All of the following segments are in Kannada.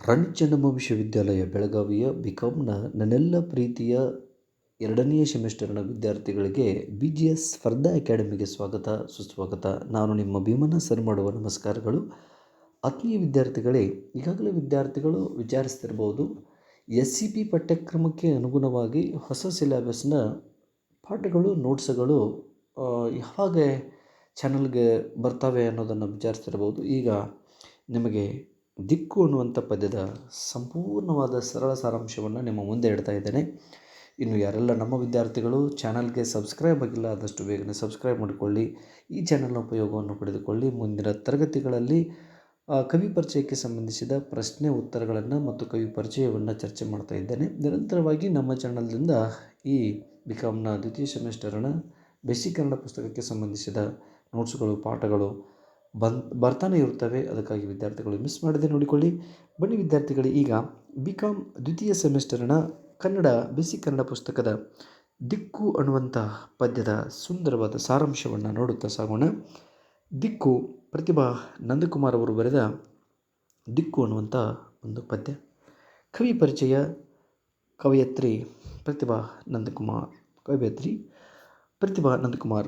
ರಾಣಿ ಚೆನ್ನಮ್ಮ ವಿಶ್ವವಿದ್ಯಾಲಯ ಬೆಳಗಾವಿಯ ಬಿಕಾಂನ ನನ್ನೆಲ್ಲ ಪ್ರೀತಿಯ ಎರಡನೆಯ ಸೆಮಿಸ್ಟರ್ನ ವಿದ್ಯಾರ್ಥಿಗಳಿಗೆ BGS ಸ್ಪರ್ಧಾ ಅಕಾಡೆಮಿಗೆ ಸ್ವಾಗತ ಸುಸ್ವಾಗತ. ನಾನು ನಿಮ್ಮ ಭೀಮಣ್ಣ ಸರ್ ಮಾಡುವ ನಮಸ್ಕಾರಗಳು. ಆತ್ಮೀಯ ವಿದ್ಯಾರ್ಥಿಗಳೇ, ಈಗಾಗಲೇ ವಿದ್ಯಾರ್ಥಿಗಳು ವಿಚಾರಿಸ್ತಿರ್ಬೋದು, SCP ಪಠ್ಯಕ್ರಮಕ್ಕೆ ಅನುಗುಣವಾಗಿ ಹೊಸ ಸಿಲೆಬಸ್ನ ಪಾಠಗಳು ನೋಟ್ಸ್ಗಳು ಯಾವಾಗ ಚಾನಲ್ಗೆ ಬರ್ತವೆ ಅನ್ನೋದನ್ನು ವಿಚಾರಿಸ್ತಿರ್ಬೋದು. ಈಗ ನಿಮಗೆ ದಿಕ್ಕು ಅನ್ನುವಂಥ ಪದ್ಯದ ಸಂಪೂರ್ಣವಾದ ಸರಳ ಸಾರಾಂಶವನ್ನು ನಿಮ್ಮ ಮುಂದೆ ಇಡ್ತಾ ಇದ್ದೇನೆ. ಇನ್ನು ಯಾರೆಲ್ಲ ನಮ್ಮ ವಿದ್ಯಾರ್ಥಿಗಳು ಚಾನಲ್ಗೆ ಸಬ್ಸ್ಕ್ರೈಬ್ ಆಗಿಲ್ಲ, ಆದಷ್ಟು ಬೇಗನೆ ಸಬ್ಸ್ಕ್ರೈಬ್ ಮಾಡಿಕೊಳ್ಳಿ. ಈ ಚಾನಲ್ನ ಉಪಯೋಗವನ್ನು ಪಡೆದುಕೊಳ್ಳಿ. ಮುಂದಿನ ತರಗತಿಗಳಲ್ಲಿ ಕವಿ ಪರಿಚಯಕ್ಕೆ ಸಂಬಂಧಿಸಿದ ಪ್ರಶ್ನೆ ಉತ್ತರಗಳನ್ನು ಮತ್ತು ಕವಿ ಪರಿಚಯವನ್ನು ಚರ್ಚೆ ಮಾಡ್ತಾ ಇದ್ದೇನೆ. ನಿರಂತರವಾಗಿ ನಮ್ಮ ಚಾನಲ್ನಿಂದ ಈ ಬಿಕಾಮ್ನ ದ್ವಿತೀಯ ಸೆಮಿಸ್ಟರ್ನ ಬೇಸಿಕ್ ಕನ್ನಡ ಪುಸ್ತಕಕ್ಕೆ ಸಂಬಂಧಿಸಿದ ನೋಟ್ಸ್ಗಳು ಪಾಠಗಳು ಬರ್ತಾನೆ ಇರುತ್ತವೆ. ಅದಕ್ಕಾಗಿ ವಿದ್ಯಾರ್ಥಿಗಳು ಮಿಸ್ ಮಾಡದೆ ನೋಡಿಕೊಳ್ಳಿ. ಬನ್ನಿ ವಿದ್ಯಾರ್ಥಿಗಳು, ಈಗ ಬಿಕಾಮ್ ದ್ವಿತೀಯ ಸೆಮಿಸ್ಟರ್ನ ಕನ್ನಡ ಬೇಸಿಕ್ ಕನ್ನಡ ಪುಸ್ತಕದ ದಿಕ್ಕು ಅನ್ನುವಂಥ ಪದ್ಯದ ಸುಂದರವಾದ ಸಾರಾಂಶವನ್ನು ನೋಡುತ್ತಾ ಸಾಗೋಣ. ದಿಕ್ಕು ಪ್ರತಿಭಾ ನಂದಕುಮಾರ್ ಅವರು ಬರೆದ ದಿಕ್ಕು ಅನ್ನುವಂಥ ಒಂದು ಪದ್ಯ. ಕವಿ ಪರಿಚಯ: ಕವಯತ್ರಿ ಪ್ರತಿಭಾ ನಂದಕುಮಾರ್.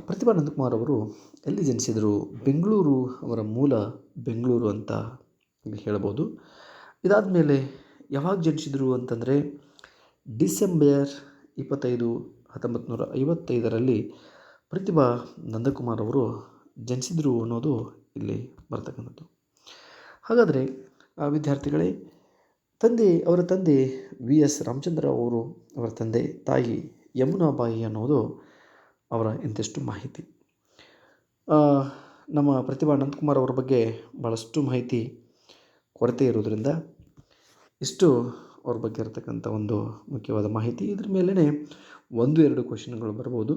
ಪ್ರತಿಭಾ ನಂದಕುಮಾರ್ ಅವರು ಎಲ್ಲಿ ಜನಿಸಿದರು? ಬೆಂಗಳೂರು. ಅವರ ಮೂಲ ಬೆಂಗಳೂರು ಅಂತ ಹೇಳ್ಬೋದು. ಇದಾದ ಮೇಲೆ ಯಾವಾಗ ಜನಿಸಿದರು ಅಂತಂದರೆ ಡಿಸೆಂಬರ್ 25, 1955ರಲ್ಲಿ ಪ್ರತಿಭಾ ನಂದಕುಮಾರ್ ಅವರು ಜನಿಸಿದರು ಅನ್ನೋದು ಇಲ್ಲಿ ಬರ್ತಕ್ಕಂಥದ್ದು. ಹಾಗಾದರೆ ವಿದ್ಯಾರ್ಥಿಗಳೇ, ಅವರ ತಂದೆ VS ರಾಮಚಂದ್ರ ಅವರು, ಅವರ ತಂದೆ ತಾಯಿ ಯಮುನಾಬಾಯಿ ಅನ್ನೋದು ಅವರ ಇಂತಿಷ್ಟು ಮಾಹಿತಿ. ನಮ್ಮ ಪ್ರತಿಭಾ ನಂದಕುಮಾರ್ ಅವರ ಬಗ್ಗೆ ಭಾಳಷ್ಟು ಮಾಹಿತಿ ಕೊರತೆ ಇರೋದರಿಂದ ಇಷ್ಟು ಅವ್ರ ಬಗ್ಗೆ ಇರತಕ್ಕಂಥ ಒಂದು ಮುಖ್ಯವಾದ ಮಾಹಿತಿ. ಇದ್ರ ಮೇಲೇ 1-2 ಕ್ವಶನ್ಗಳು ಬರ್ಬೋದು,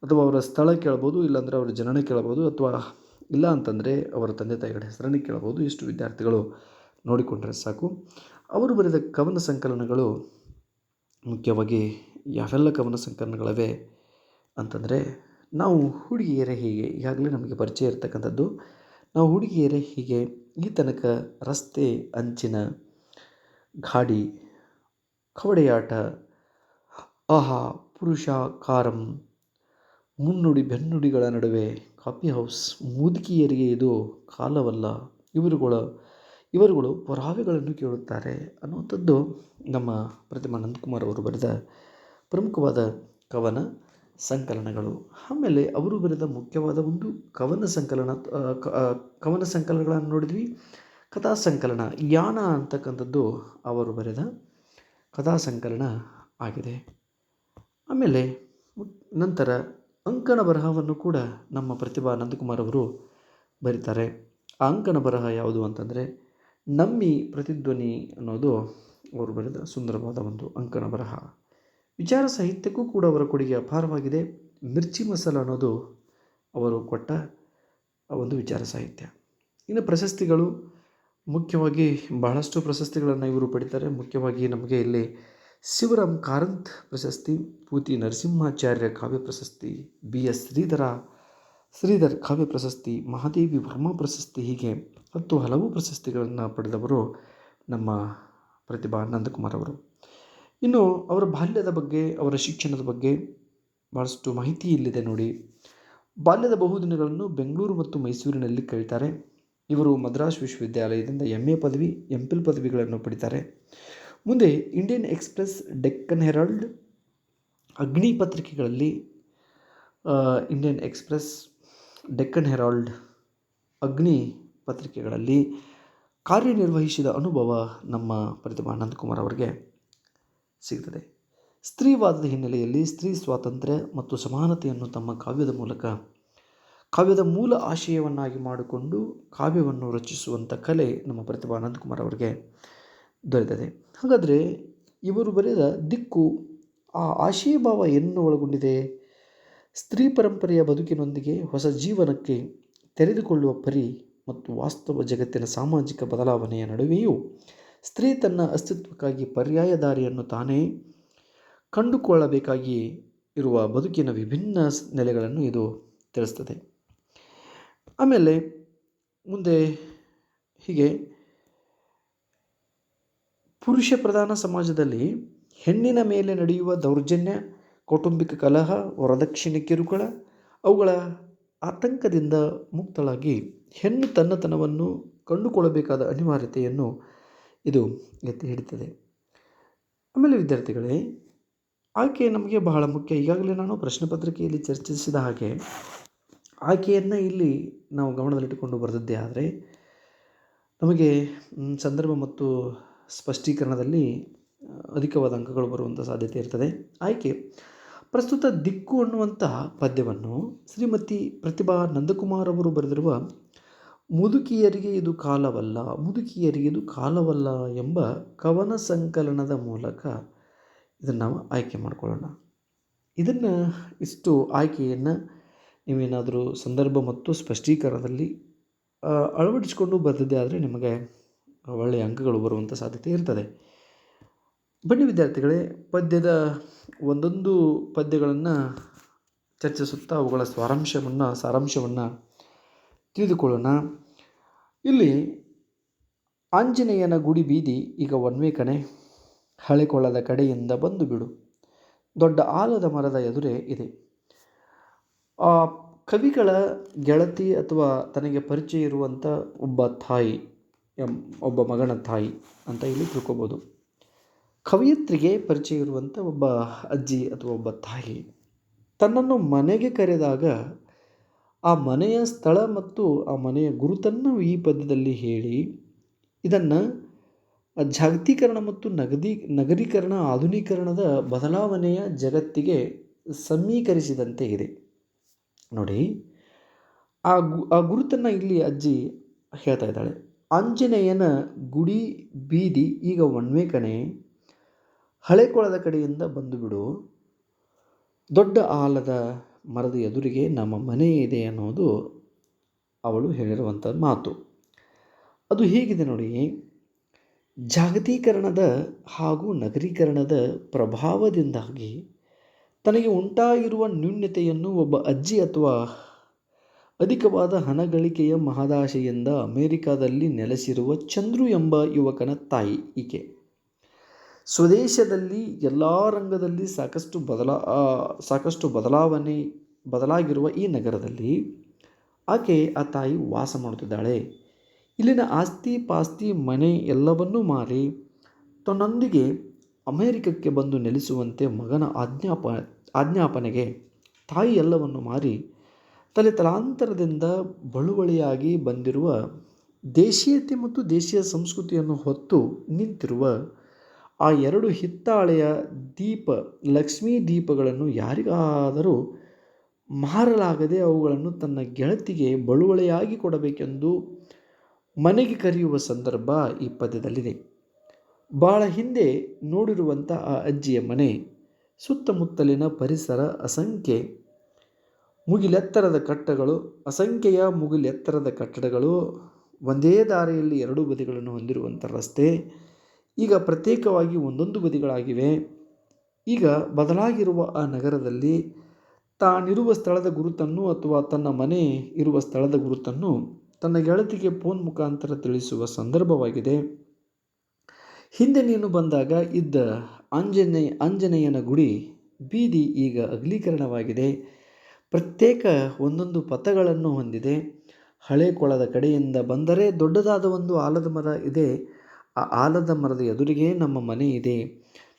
ಅಥವಾ ಅವರ ಸ್ಥಳ ಕೇಳ್ಬೋದು, ಇಲ್ಲಾಂದರೆ ಅವರ ಜನನ ಕೇಳ್ಬೋದು, ಅಥವಾ ಇಲ್ಲ ಅಂತಂದರೆ ಅವರ ತಂದೆ ತಾಯಿಗಳ ಹೆಸರನ್ನು ಕೇಳ್ಬೋದು. ಇಷ್ಟು ವಿದ್ಯಾರ್ಥಿಗಳು ನೋಡಿಕೊಂಡ್ರೆ ಸಾಕು. ಅವರು ಬರೆದ ಕವನ ಸಂಕಲನಗಳು ಮುಖ್ಯವಾಗಿ ಯಾವೆಲ್ಲ ಕವನ ಸಂಕಲನಗಳಿವೆ ಅಂತಂದರೆ, ನಾವು ಹುಡುಗಿಯರೇ ಹೀಗೆ, ಈಗಾಗಲೇ ನಮಗೆ ಪರಿಚಯ ಇರತಕ್ಕಂಥದ್ದು. ನಾವು ಹುಡುಗಿಯರೇ ಹೀಗೆ, ಈ ತನಕ ರಸ್ತೆ ಅಂಚಿನ ಗಾಡಿ, ಕವಡೆಯಾಟ, ಆಹಾ ಪುರುಷ ಕಾರಂ, ಮುನ್ನುಡಿ ಬೆನ್ನುಡಿಗಳ ನಡುವೆ ಕಾಫಿ ಹೌಸ್, ಮುದುಕಿಯರಿಗೆ ಇದು ಕಾಲವಲ್ಲ, ಇವರುಗಳು ಪುರಾವೆಗಳನ್ನು ಕೇಳುತ್ತಾರೆ ಅನ್ನುವಂಥದ್ದು ನಮ್ಮ ಪ್ರತಿಭಾ ನಂದಕುಮಾರ್ ಅವರು ಬರೆದ ಪ್ರಮುಖವಾದ ಕವನ ಸಂಕಲನಗಳು. ಆಮೇಲೆ ಅವರು ಬರೆದ ಮುಖ್ಯವಾದ ಒಂದು ಕವನ ಸಂಕಲನಗಳನ್ನು ನೋಡಿದ್ವಿ. ಕಥಾ ಸಂಕಲನ ಯಾನ ಅಂತಕ್ಕಂಥದ್ದು ಅವರು ಬರೆದ ಕಥಾ ಸಂಕಲನ ಆಗಿದೆ. ಆಮೇಲೆ ನಂತರ ಅಂಕಣ ಬರಹವನ್ನು ಕೂಡ ನಮ್ಮ ಪ್ರತಿಭಾ ನಂದಕುಮಾರ್ ಅವರು ಬರೀತಾರೆ. ಆ ಅಂಕಣ ಬರಹ ಯಾವುದು ಅಂತಂದರೆ ನಮ್ಮಿ ಪ್ರತಿಧ್ವನಿ ಅನ್ನೋದು ಅವರು ಬರೆದ ಸುಂದರವಾದ ಒಂದು ಅಂಕಣ ಬರಹ. ವಿಚಾರ ಸಾಹಿತ್ಯಕ್ಕೂ ಕೂಡ ಅವರ ಕೊಡುಗೆ ಅಪಾರವಾಗಿದೆ. ಮಿರ್ಚಿ ಮಸಾಲ ಅನ್ನೋದು ಅವರು ಕೊಟ್ಟ ಒಂದು ವಿಚಾರ ಸಾಹಿತ್ಯ. ಇನ್ನು ಪ್ರಶಸ್ತಿಗಳು, ಮುಖ್ಯವಾಗಿ ಬಹಳಷ್ಟು ಪ್ರಶಸ್ತಿಗಳನ್ನು ಇವರು ಪಡಿತಾರೆ. ಮುಖ್ಯವಾಗಿ ನಮಗೆ ಇಲ್ಲಿ ಶಿವರಾಮ್ ಕಾರಂತ್ ಪ್ರಶಸ್ತಿ, ಪೂತಿ ನರಸಿಂಹಾಚಾರ್ಯ ಕಾವ್ಯ ಪ್ರಶಸ್ತಿ, BS ಶ್ರೀಧರ್ ಕಾವ್ಯ ಪ್ರಶಸ್ತಿ, ಮಹಾದೇವಿ ವರ್ಮಾ ಪ್ರಶಸ್ತಿ, ಹೀಗೆ ಹಲವು ಪ್ರಶಸ್ತಿಗಳನ್ನು ಪಡೆದವರು ನಮ್ಮ ಪ್ರತಿಭಾ ನಂದಕುಮಾರ್ ಅವರು. ಇನ್ನು ಅವರ ಬಾಲ್ಯದ ಬಗ್ಗೆ, ಅವರ ಶಿಕ್ಷಣದ ಬಗ್ಗೆ ಭಾಳಷ್ಟು ಮಾಹಿತಿ ಇಲ್ಲಿದೆ ನೋಡಿ. ಬಾಲ್ಯದ ಬಹುದಿನಗಳನ್ನು ಬೆಂಗಳೂರು ಮತ್ತು ಮೈಸೂರಿನಲ್ಲಿ ಕಳೀತಾರೆ. ಇವರು ಮದ್ರಾಸ್ ವಿಶ್ವವಿದ್ಯಾಲಯದಿಂದ MA ಪದವಿ, MPhil ಪದವಿಗಳನ್ನು ಪಡಿತಾರೆ. ಮುಂದೆ ಇಂಡಿಯನ್ ಎಕ್ಸ್‌ಪ್ರೆಸ್, ಡೆಕ್ಕನ್ ಹೆರಾಲ್ಡ್, ಅಗ್ನಿ ಪತ್ರಿಕೆಗಳಲ್ಲಿ ಇಂಡಿಯನ್ ಎಕ್ಸ್‌ಪ್ರೆಸ್, ಡೆಕ್ಕನ್ ಹೆರಾಲ್ಡ್, ಅಗ್ನಿ ಪತ್ರಿಕೆಗಳಲ್ಲಿ ಕಾರ್ಯನಿರ್ವಹಿಸಿದ ಅನುಭವ ನಮ್ಮ ಪ್ರತಿಭಾ ನಂದಕುಮಾರ್ ಅವರಿಗೆ ಸಿಗ್ತದೆ. ಸ್ತ್ರೀವಾದದ ಹಿನ್ನೆಲೆಯಲ್ಲಿ ಸ್ತ್ರೀ ಸ್ವಾತಂತ್ರ್ಯ ಮತ್ತು ಸಮಾನತೆಯನ್ನು ತಮ್ಮ ಕಾವ್ಯದ ಮೂಲ ಆಶಯವನ್ನಾಗಿ ಮಾಡಿಕೊಂಡು ಕಾವ್ಯವನ್ನು ರಚಿಸುವಂಥ ಕಲೆ ನಮ್ಮ ಪ್ರತಿಭಾ ನಂದಕುಮಾರ್ ಅವರಿಗೆ ದೊರೆತಿದೆ. ಹಾಗಾದರೆ ಇವರು ಬರೆದ ದಿಕ್ಕು ಆ ಆಶಯ ಭಾವ ಏನನ್ನು ಒಳಗೊಂಡಿದೆ? ಸ್ತ್ರೀ ಪರಂಪರೆಯ ಬದುಕಿನೊಂದಿಗೆ ಹೊಸ ಜೀವನಕ್ಕೆ ತೆರೆದುಕೊಳ್ಳುವ ಪರಿ ಮತ್ತು ವಾಸ್ತವ ಜಗತ್ತಿನ ಸಾಮಾಜಿಕ ಬದಲಾವಣೆಯ ನಡುವೆಯೂ ಸ್ತ್ರೀ ತನ್ನ ಅಸ್ತಿತ್ವಕ್ಕಾಗಿ ಪರ್ಯಾಯ ದಾರಿಯನ್ನು ತಾನೇ ಕಂಡುಕೊಳ್ಳಬೇಕಾಗಿ ಇರುವ ಬದುಕಿನ ವಿಭಿನ್ನ ನೆಲೆಗಳನ್ನು ಇದು ತಿಳಿಸ್ತದೆ. ಆಮೇಲೆ ಮುಂದೆ ಹೀಗೆ ಪುರುಷ ಪ್ರಧಾನ ಸಮಾಜದಲ್ಲಿ ಹೆಣ್ಣಿನ ಮೇಲೆ ನಡೆಯುವ ದೌರ್ಜನ್ಯ, ಕೌಟುಂಬಿಕ ಕಲಹ, ವರದಕ್ಷಿಣೆ ಕಿರುಕುಳ ಅವುಗಳ ಆತಂಕದಿಂದ ಮುಕ್ತಳಾಗಿ ಹೆಣ್ಣು ತನ್ನತನವನ್ನು ಕಂಡುಕೊಳ್ಳಬೇಕಾದ ಅನಿವಾರ್ಯತೆಯನ್ನು ಇದು ಎತ್ತಿ ಹಿಡಿತದೆ. ಆಮೇಲೆ ವಿದ್ಯಾರ್ಥಿಗಳೇ, ಆಯ್ಕೆ ನಮಗೆ ಬಹಳ ಮುಖ್ಯ. ಈಗಾಗಲೇ ನಾನು ಪ್ರಶ್ನೆ ಪತ್ರಿಕೆಯಲ್ಲಿ ಚರ್ಚಿಸಿದ ಹಾಗೆ ಆಯ್ಕೆಯನ್ನು ಇಲ್ಲಿ ನಾವು ಗಮನದಲ್ಲಿಟ್ಟುಕೊಂಡು ಬರೆದಿದ್ದೇ ಆದರೆ ನಮಗೆ ಸಂದರ್ಭ ಮತ್ತು ಸ್ಪಷ್ಟೀಕರಣದಲ್ಲಿ ಅಧಿಕವಾದ ಅಂಕಗಳು ಬರುವಂಥ ಸಾಧ್ಯತೆ ಇರ್ತದೆ. ಆಯ್ಕೆ: ಪ್ರಸ್ತುತ ದಿಕ್ಕು ಅನ್ನುವಂತಹ ಪದ್ಯವನ್ನು ಶ್ರೀಮತಿ ಪ್ರತಿಭಾ ನಂದಕುಮಾರ್ ಅವರು ಬರೆದಿರುವ ಮುದುಕಿಯರಿಗೆ ಇದು ಕಾಲವಲ್ಲ, ಮುದುಕಿಯರಿಗೆ ಇದು ಕಾಲವಲ್ಲ ಎಂಬ ಕವನ ಸಂಕಲನದ ಮೂಲಕ ಇದನ್ನು ನಾವು ಆಯ್ಕೆ ಮಾಡಿಕೊಳ್ಳೋಣ. ಇದನ್ನು ಇಷ್ಟು ಆಯ್ಕೆಯನ್ನು ನೀವೇನಾದರೂ ಸಂದರ್ಭ ಮತ್ತು ಸ್ಪಷ್ಟೀಕರಣದಲ್ಲಿ ಅಳವಡಿಸಿಕೊಂಡು ಬರೆದಿದ್ದೆ ಆದರೆ ನಿಮಗೆ ಒಳ್ಳೆಯ ಅಂಕಗಳು ಬರುವಂಥ ಸಾಧ್ಯತೆ ಇರ್ತದೆ. ಬನ್ನಿ ವಿದ್ಯಾರ್ಥಿಗಳೇ, ಪದ್ಯದ ಒಂದೊಂದು ಪದ್ಯಗಳನ್ನು ಚರ್ಚಿಸುತ್ತಾ ಅವುಗಳ ಸಾರಾಂಶವನ್ನು ತಿಳಿದುಕೊಳ್ಳೋಣ. ಇಲ್ಲಿ ಆಂಜನೇಯನ ಗುಡಿ ಬೀದಿ ಈಗ ಒನ್ವೆ ಕಣೆ, ಹಳೆಕೊಳ್ಳದ ಕಡೆಯಿಂದ ಬಂದು ಬಿಡು, ದೊಡ್ಡ ಆಲದ ಮರದ ಎದುರೇ ಇದೆ. ಕವಿಗಳ ಗೆಳತಿ ಅಥವಾ ತನಗೆ ಪರಿಚಯ ಇರುವಂಥ ಒಬ್ಬ ತಾಯಿ, ಒಬ್ಬ ಮಗನ ತಾಯಿ ಅಂತ ಇಲ್ಲಿ ತಿಳ್ಕೊಬೋದು. ಕವಿಯತ್ರಿಗೆ ಪರಿಚಯ ಇರುವಂಥ ಒಬ್ಬ ಅಜ್ಜಿ ಅಥವಾ ಒಬ್ಬ ತಾಯಿ ತನ್ನನ್ನು ಮನೆಗೆ ಕರೆದಾಗ ಆ ಮನೆಯ ಸ್ಥಳ ಮತ್ತು ಆ ಮನೆಯ ಗುರುತನ್ನು ಈ ಪದ್ಯದಲ್ಲಿ ಹೇಳಿ ಇದನ್ನು ಜಾಗತೀಕರಣ ಮತ್ತು ನಗರೀಕರಣ, ಆಧುನೀಕರಣದ ಬದಲಾವಣೆಯ ಜಗತ್ತಿಗೆ ಸಮೀಕರಿಸಿದಂತೆ ಇದೆ. ನೋಡಿ, ಆ ಗುರುತನ್ನು ಇಲ್ಲಿ ಅಜ್ಜಿ ಹೇಳ್ತಾ ಇದ್ದಾಳೆ. ಆಂಜನೇಯನ ಗುಡಿ ಬೀದಿ ಈಗ ಒನ್ವೆ ಕಣೆ, ಹಳೆಕೊಳದ ಕಡೆಯಿಂದ ಬಂದು ಬಿಡು, ದೊಡ್ಡ ಆಲದ ಮರದ ಎದುರಿಗೆ ನಮ್ಮ ಮನೆ ಇದೆ ಅನ್ನೋದು ಅವಳು ಹೇಳಿರುವಂಥ ಮಾತು. ಅದು ಹೀಗಿದೆ ನೋಡಿ. ಜಾಗತೀಕರಣದ ಹಾಗೂ ನಗರೀಕರಣದ ಪ್ರಭಾವದಿಂದಾಗಿ ತನಗೆ ಉಂಟಾಗಿರುವ ನ್ಯೂನ್ಯತೆಯನ್ನು ಒಬ್ಬ ಅಜ್ಜಿ ಅಥವಾ ಅಧಿಕವಾದ ಹಣಗಳಿಕೆಯ ಮಹದಾಶೆಯಿಂದ ಅಮೆರಿಕಾದಲ್ಲಿ ನೆಲೆಸಿರುವ ಚಂದ್ರು ಎಂಬ ಯುವಕನ ತಾಯಿ ಈಕೆ. ಸ್ವದೇಶದಲ್ಲಿ ಎಲ್ಲ ರಂಗದಲ್ಲಿ ಸಾಕಷ್ಟು ಬದಲಾಗಿರುವ ಈ ನಗರದಲ್ಲಿ ಆಕೆ ಆ ತಾಯಿ ವಾಸ ಮಾಡುತ್ತಿದ್ದಾಳೆ. ಇಲ್ಲಿನ ಆಸ್ತಿ ಪಾಸ್ತಿ ಮನೆ ಎಲ್ಲವನ್ನೂ ಮಾರಿ ತನ್ನೊಂದಿಗೆ ಅಮೆರಿಕಕ್ಕೆ ಬಂದು ನೆಲೆಸುವಂತೆ ಮಗನ ಆಜ್ಞಾಪನೆಗೆ ತಾಯಿ ಎಲ್ಲವನ್ನು ಮಾರಿ ತಲಾಂತರದಿಂದ ಬಳುವಳಿಯಾಗಿ ಬಂದಿರುವ ದೇಶೀಯತೆ ಮತ್ತು ದೇಶೀಯ ಸಂಸ್ಕೃತಿಯನ್ನು ಹೊತ್ತು ನಿಂತಿರುವ ಆ ಎರಡು ಹಿತ್ತಾಳೆಯ ಲಕ್ಷ್ಮೀ ದೀಪಗಳನ್ನು ಯಾರಿಗಾದರೂ ಮಾರಲಾಗದೆ ಅವುಗಳನ್ನು ತನ್ನ ಗೆಳತಿಗೆ ಬಳುವಳಿಯಾಗಿ ಕೊಡಬೇಕೆಂದು ಮನೆಗೆ ಕರೆಯುವ ಸಂದರ್ಭ ಈ ಪದ್ಯದಲ್ಲಿದೆ. ಬಹಳ ಹಿಂದೆ ನೋಡಿರುವಂಥ ಆ ಅಜ್ಜಿಯ ಮನೆ, ಸುತ್ತಮುತ್ತಲಿನ ಪರಿಸರ, ಅಸಂಖ್ಯೆಯ ಮುಗಿಲೆತ್ತರದ ಕಟ್ಟಡಗಳು, ಒಂದೇ ದಾರಿಯಲ್ಲಿ ಎರಡೂ ಬದಿಗಳನ್ನು ಹೊಂದಿರುವಂಥ ರಸ್ತೆ ಈಗ ಪ್ರತ್ಯೇಕವಾಗಿ ಒಂದೊಂದು ಬದಿಗಳಾಗಿವೆ. ಈಗ ಬದಲಾಗಿರುವ ಆ ನಗರದಲ್ಲಿ ತಾನಿರುವ ಸ್ಥಳದ ಗುರುತನ್ನು ಅಥವಾ ತನ್ನ ಮನೆ ಇರುವ ಸ್ಥಳದ ಗುರುತನ್ನು ತನ್ನ ಗೆಳತಿಗೆ ಫೋನ್ ಮುಖಾಂತರ ತಿಳಿಸುವ ಸಂದರ್ಭವಾಗಿದೆ. ಹಿಂದೆ ನೀನು ಬಂದಾಗ ಇದ್ದ ಆಂಜನೇಯನ ಗುಡಿ ಬೀದಿ ಈಗ ಅಗಲೀಕರಣವಾಗಿದೆ. ಪ್ರತ್ಯೇಕ ಒಂದೊಂದು ಪಥಗಳನ್ನು ಹೊಂದಿದೆ. ಹಳೆ ಕೊಳದ ಕಡೆಯಿಂದ ಬಂದರೆ ದೊಡ್ಡದಾದ ಒಂದು ಆಲದ ಮರ ಇದೆ. ಆ ಆಲದ ಮರದ ಎದುರಿಗೆ ನಮ್ಮ ಮನೆ ಇದೆ.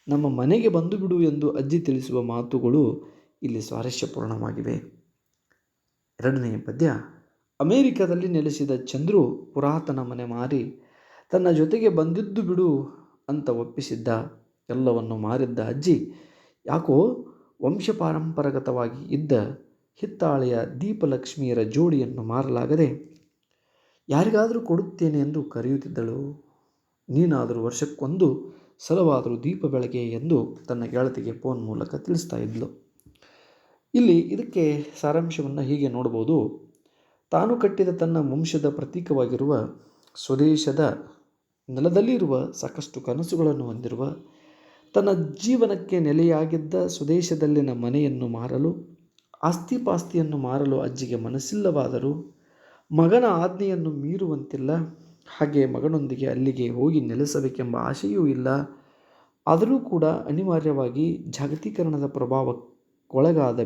ನಮ್ಮ ಮನೆಗೆ ಬಂದು ಬಿಡು ಎಂದು ಅಜ್ಜಿ ತಿಳಿಸುವ ಮಾತುಗಳು ಇಲ್ಲಿ ಸ್ವಾರಸ್ಯಪೂರ್ಣವಾಗಿವೆ. ಎರಡನೆಯ ಪದ್ಯ: ಅಮೆರಿಕದಲ್ಲಿ ನೆಲೆಸಿದ ಚಂದ್ರು ಪುರಾತನ ಮನೆ ಮಾರಿ ತನ್ನ ಜೊತೆಗೆ ಬಂದಿದ್ದು ಬಿಡು ಅಂತ ಒಪ್ಪಿಸಿದ್ದ. ಎಲ್ಲವನ್ನು ಮಾರಿದ್ದ ಅಜ್ಜಿ ಯಾಕೋ ವಂಶಪಾರಂಪರಗತವಾಗಿ ಇದ್ದ ಹಿತ್ತಾಳೆಯ ದೀಪಲಕ್ಷ್ಮಿಯರ ಜೋಡಿಯನ್ನು ಮಾರಲಾಗದೆ ಯಾರಿಗಾದರೂ ಕೊಡುತ್ತೇನೆ ಎಂದು ಕರೆಯುತ್ತಿದ್ದಳು. ನೀನಾದರೂ ವರ್ಷಕ್ಕೊಂದು ಸಲವಾದರೂ ದೀಪ ಬೆಳಗ್ಗೆ ಎಂದು ತನ್ನ ಗೆಳತಿಗೆ ಫೋನ್ ಮೂಲಕ ತಿಳಿಸ್ತಾ ಇದ್ಲು. ಇಲ್ಲಿ ಇದಕ್ಕೆ ಸಾರಾಂಶವನ್ನು ಹೀಗೆ ನೋಡ್ಬೋದು. ತಾನು ಕಟ್ಟಿದ ತನ್ನ ವಂಶದ ಪ್ರತೀಕವಾಗಿರುವ ಸ್ವದೇಶದ ನೆಲದಲ್ಲಿರುವ ಸಾಕಷ್ಟು ಕನಸುಗಳನ್ನು ಹೊಂದಿರುವ ತನ್ನ ಜೀವನಕ್ಕೆ ನೆಲೆಯಾಗಿದ್ದ ಸ್ವದೇಶದಲ್ಲಿನ ಮನೆಯನ್ನು ಮಾರಲು, ಆಸ್ತಿಪಾಸ್ತಿಯನ್ನು ಮಾರಲು ಅಜ್ಜಿಗೆ ಮನಸ್ಸಿಲ್ಲವಾದರೂ ಮಗನ ಆಜ್ಞೆಯನ್ನು ಮೀರುವಂತಿಲ್ಲ. ಹಾಗೆ ಮಗನೊಂದಿಗೆ ಅಲ್ಲಿಗೆ ಹೋಗಿ ನೆಲೆಸಬೇಕೆಂಬ ಆಶೆಯೂ ಇಲ್ಲ. ಆದರೂ ಕೂಡ ಅನಿವಾರ್ಯವಾಗಿ ಜಾಗತೀಕರಣದ ಪ್ರಭಾವಕ್ಕೊಳಗಾದ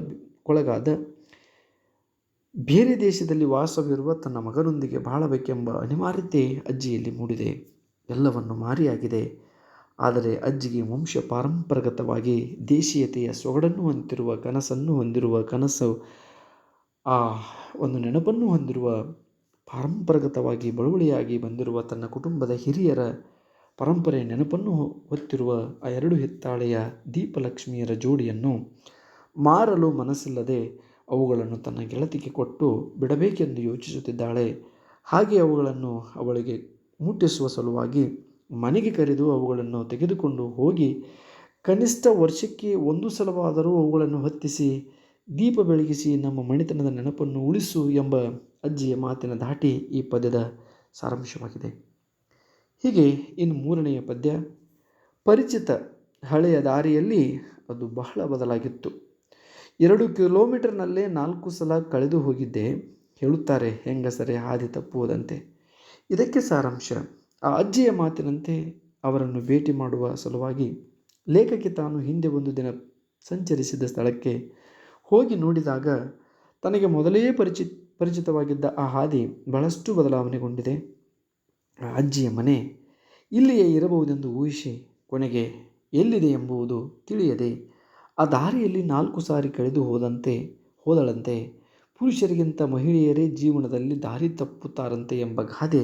ಬೇರೆ ದೇಶದಲ್ಲಿ ವಾಸವಿರುವ ತನ್ನ ಮಗನೊಂದಿಗೆ ಬಾಳಬೇಕೆಂಬ ಅನಿವಾರ್ಯತೆ ಅಜ್ಜಿಯಲ್ಲಿ ಮೂಡಿದೆ. ಎಲ್ಲವನ್ನು ಮಾರಿಯಾಗಿದೆ. ಆದರೆ ಅಜ್ಜಿಗೆ ವಂಶ ಪಾರಂಪರಗತವಾಗಿ ದೇಶೀಯತೆಯ ಸೊಗಡನ್ನು ಹೊಂದಿರುವ ಕನಸು ಆ ಒಂದು ನೆನಪನ್ನು ಹೊಂದಿರುವ ಪಾರಂಪರಗತವಾಗಿ ಬಳುವಳಿಯಾಗಿ ಬಂದಿರುವ ತನ್ನ ಕುಟುಂಬದ ಹಿರಿಯರ ಪರಂಪರೆಯ ನೆನಪನ್ನು ಹೊತ್ತಿರುವ ಆ 2 ಹಿತ್ತಾಳೆಯ ದೀಪಲಕ್ಷ್ಮಿಯರ ಜೋಡಿಯನ್ನು ಮಾರಲು ಮನಸ್ಸಿಲ್ಲದೆ ಅವುಗಳನ್ನು ತನ್ನ ಗೆಳತಿಗೆ ಕೊಟ್ಟು ಬಿಡಬೇಕೆಂದು ಯೋಚಿಸುತ್ತಿದ್ದಾಳೆ. ಹಾಗೆ ಅವುಗಳನ್ನು ಅವಳಿಗೆ ಮುಟ್ಟಿಸುವ ಸಲುವಾಗಿ ಮನೆಗೆ ಕರೆದು ಅವುಗಳನ್ನು ತೆಗೆದುಕೊಂಡು ಹೋಗಿ ಕನಿಷ್ಠ ವರ್ಷಕ್ಕೆ 1 ಸಲವಾದರೂ ಅವುಗಳನ್ನು ಹೊತ್ತಿಸಿ ದೀಪ ಬೆಳಗಿಸಿ ನಮ್ಮ ಮಣಿತನದ ನೆನಪನ್ನು ಉಳಿಸು ಎಂಬ ಅಜ್ಜಿಯ ಮಾತಿನ ಧಾಟಿ ಈ ಪದ್ಯದ ಸಾರಾಂಶವಾಗಿದೆ. ಹೀಗೆ ಇನ್ನು 3ನೆಯ ಪದ್ಯ. ಪರಿಚಿತ ಹಳೆಯ ದಾರಿಯಲ್ಲಿ ಅದು ಬಹಳ ಬದಲಾಗಿತ್ತು. 2 ಕಿಲೋಮೀಟರ್ನಲ್ಲೇ 4 ಸಲ ಕಳೆದು ಹೋಗಿದ್ದೆ. ಹೇಳುತ್ತಾರೆ ಹೆಂಗಸರೇ ಹಾದಿ ತಪ್ಪುವುದಂತೆ. ಇದಕ್ಕೆ ಸಾರಾಂಶ. ಆ ಅಜ್ಜಿಯ ಮಾತಿನಂತೆ ಅವರನ್ನು ಭೇಟಿ ಮಾಡುವ ಸಲುವಾಗಿ ಲೇಖಕಿ ತಾನು ಹಿಂದೆ ಒಂದು ದಿನ ಸಂಚರಿಸಿದ ಸ್ಥಳಕ್ಕೆ ಹೋಗಿ ನೋಡಿದಾಗ ತನಗೆ ಮೊದಲೇ ಪರಿಚಿತವಾಗಿದ್ದ ಆ ಹಾದಿ ಬಹಳಷ್ಟು ಬದಲಾವಣೆಗೊಂಡಿದೆ. ಆ ಅಜ್ಜಿಯ ಮನೆ ಇಲ್ಲಿಯೇ ಇರಬಹುದೆಂದು ಊಹಿಸಿ ಕೊನೆಗೆ ಎಲ್ಲಿದೆ ಎಂಬುದು ತಿಳಿಯದೆ ಆ ದಾರಿಯಲ್ಲಿ 4 ಸಾರಿ ಕಳೆದು ಹೋದಳಂತೆ. ಪುರುಷರಿಗಿಂತ ಮಹಿಳೆಯರೇ ಜೀವನದಲ್ಲಿ ದಾರಿ ತಪ್ಪುತ್ತಾರಂತೆ ಎಂಬ ಗಾದೆ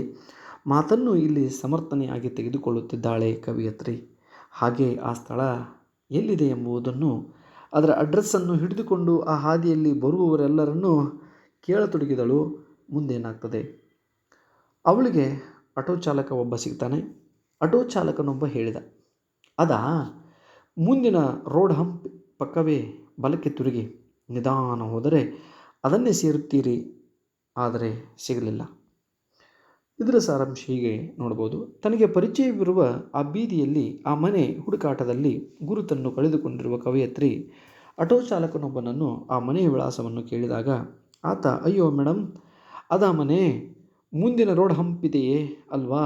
ಮಾತನ್ನು ಇಲ್ಲಿ ಸಮರ್ಥನೆಯಾಗಿ ತೆಗೆದುಕೊಳ್ಳುತ್ತಿದ್ದಾಳೆ ಕವಿಯತ್ರಿ. ಹಾಗೆ ಆ ಸ್ಥಳ ಎಲ್ಲಿದೆ ಎಂಬುದನ್ನು, ಅದರ ಅಡ್ರೆಸ್ಸನ್ನು ಹಿಡಿದುಕೊಂಡು ಆ ಹಾದಿಯಲ್ಲಿ ಬರುವವರೆಲ್ಲರನ್ನೂ ಕೇಳತೊಡಗಿದಳು. ಮುಂದೇನಾಗ್ತದೆ? ಅವಳಿಗೆ ಆಟೋ ಚಾಲಕ ಒಬ್ಬ ಸಿಗ್ತಾನೆ. ಆಟೋ ಚಾಲಕನೊಬ್ಬ ಹೇಳಿದ, ಅದಾ ಮುಂದಿನ ರೋಡ್ ಹಂಪ್ ಪಕ್ಕವೇ ಬಲಕ್ಕೆ ತಿರುಗಿ ನಿಧಾನ ಹೋದರೆ ಅದನ್ನೇ ಸೇರುತ್ತೀರಿ. ಆದರೆ ಸಿಗಲಿಲ್ಲ. ಇದರ ಸಾರಾಂಶ ಹೀಗೆ ನೋಡ್ಬೋದು. ತನಗೆ ಪರಿಚಯವಿರುವ ಆ ಬೀದಿಯಲ್ಲಿ ಆ ಮನೆ ಹುಡುಕಾಟದಲ್ಲಿ ಗುರುತನ್ನು ಕಳೆದುಕೊಂಡಿರುವ ಕವಯತ್ರಿ ಆಟೋ ಚಾಲಕನೊಬ್ಬನನ್ನು ಆ ಮನೆಯ ವಿಳಾಸವನ್ನು ಕೇಳಿದಾಗ ಆತ, ಅಯ್ಯೋ ಮೇಡಮ್, ಅದಾ ಮನೆ ಮುಂದಿನ ರೋಡ್ ಹಂಪ್ ಇದೆಯೇ ಅಲ್ವಾ,